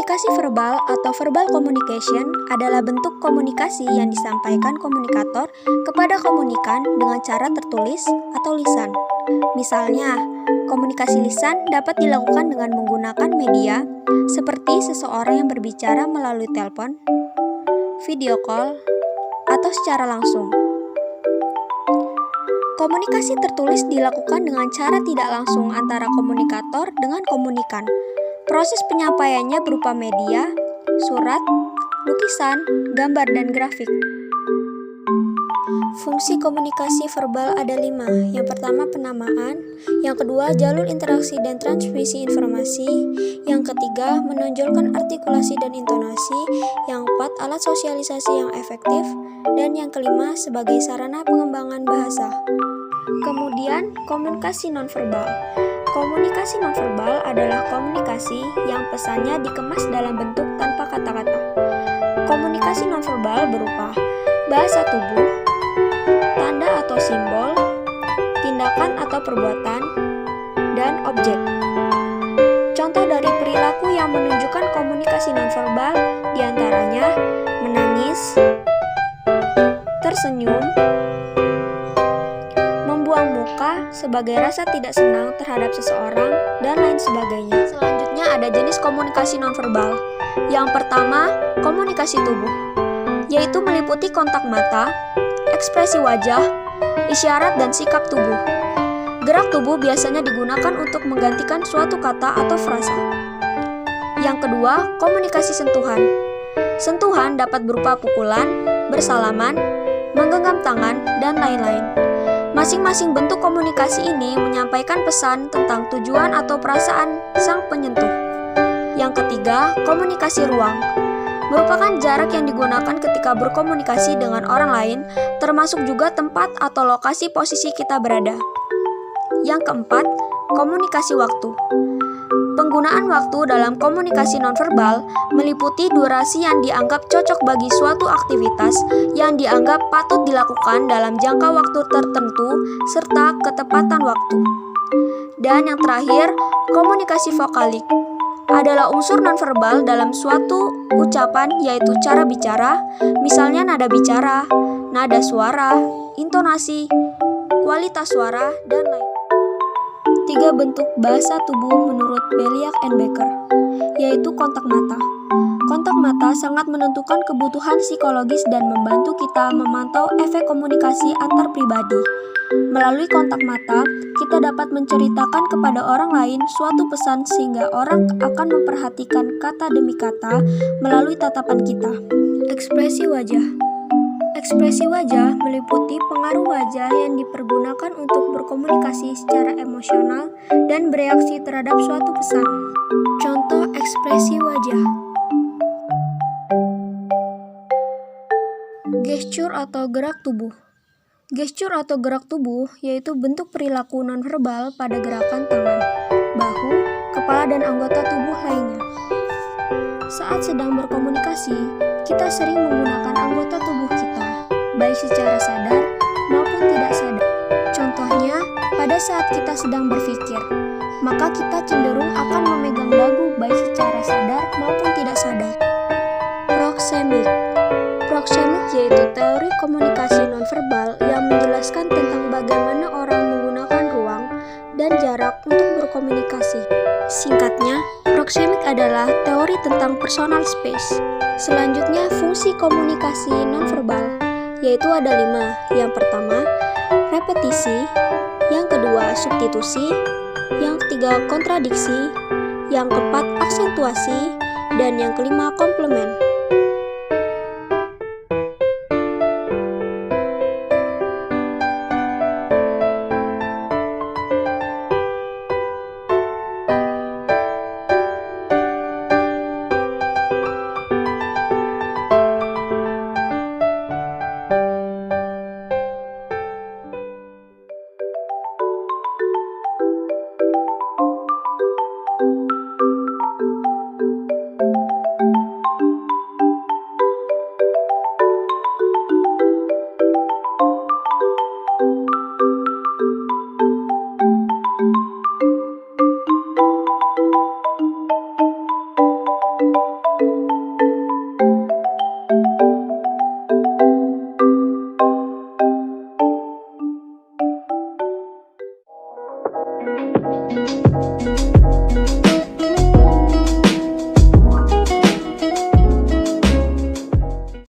Komunikasi verbal atau verbal communication adalah bentuk komunikasi yang disampaikan komunikator kepada komunikan dengan cara tertulis atau lisan. Misalnya, komunikasi lisan dapat dilakukan dengan menggunakan media seperti seseorang yang berbicara melalui telepon, video call, atau secara langsung. Komunikasi tertulis dilakukan dengan cara tidak langsung antara komunikator dengan komunikan. Proses penyampaiannya berupa media, surat, lukisan, gambar, dan grafik. Fungsi komunikasi verbal ada 5. Yang pertama penamaan, yang kedua jalur interaksi dan transmisi informasi, yang ketiga menonjolkan artikulasi dan intonasi, yang keempat alat sosialisasi yang efektif, dan yang kelima sebagai sarana pengembangan bahasa. Kemudian komunikasi nonverbal. Komunikasi nonverbal adalah komunikasi yang pesannya dikemas dalam bentuk tanpa kata-kata. Komunikasi nonverbal berupa bahasa tubuh, tanda atau simbol, tindakan atau perbuatan, dan objek. Contoh dari perilaku yang menunjukkan komunikasi nonverbal diantaranya menangis, tersenyum, membuang muka sebagai rasa tidak senang terhadap seseorang, dan lain sebagainya. Selanjutnya ada jenis komunikasi nonverbal. Yang pertama, komunikasi tubuh, yaitu meliputi kontak mata, ekspresi wajah, isyarat, dan sikap tubuh. Gerak tubuh biasanya digunakan untuk menggantikan suatu kata atau frasa. Yang kedua, komunikasi sentuhan. Sentuhan dapat berupa pukulan, bersalaman, menggenggam tangan, dan lain-lain. Masing-masing bentuk komunikasi ini menyampaikan pesan tentang tujuan atau perasaan sang penyentuh. Yang ketiga, komunikasi ruang. Merupakan jarak yang digunakan ketika berkomunikasi dengan orang lain, termasuk juga tempat atau lokasi posisi kita berada. Yang keempat, komunikasi waktu. Penggunaan waktu dalam komunikasi nonverbal meliputi durasi yang dianggap cocok bagi suatu aktivitas yang dianggap patut dilakukan dalam jangka waktu tertentu serta ketepatan waktu. Dan yang terakhir, komunikasi vokalik adalah unsur nonverbal dalam suatu ucapan, yaitu cara bicara, misalnya nada bicara, nada suara, intonasi, kualitas suara, dan lain. 3 bentuk bahasa tubuh menurut Beliak and Becker, yaitu kontak mata. Kontak mata sangat menentukan kebutuhan psikologis dan membantu kita memantau efek komunikasi antar pribadi. Melalui kontak mata, kita dapat menceritakan kepada orang lain suatu pesan sehingga orang akan memperhatikan kata demi kata melalui tatapan kita. Ekspresi wajah. Ekspresi wajah meliputi pengaruh wajah yang dipergunakan untuk berkomunikasi secara emosional dan bereaksi terhadap suatu pesan. Contoh ekspresi wajah: gestur atau gerak tubuh. Gestur atau gerak tubuh yaitu bentuk perilaku nonverbal pada gerakan tangan, bahu, kepala, dan anggota tubuh lainnya. Saat sedang berkomunikasi, kita sering menggunakan anggota tubuh kita, baik secara sadar maupun tidak sadar. Contohnya, pada saat kita sedang berpikir, maka kita cenderung akan memegang dagu baik secara sadar maupun tidak sadar. Proxemic. Proxemic yaitu teori komunikasi nonverbal yang menjelaskan tentang bagaimana orang menggunakan ruang dan jarak untuk berkomunikasi. Singkatnya, proxemic adalah teori tentang personal space. Selanjutnya, fungsi komunikasi nonverbal, yaitu ada 5. Yang pertama, repetisi, yang kedua, substitusi, yang ketiga, kontradiksi, yang keempat, aksentuasi, dan yang kelima, komplement.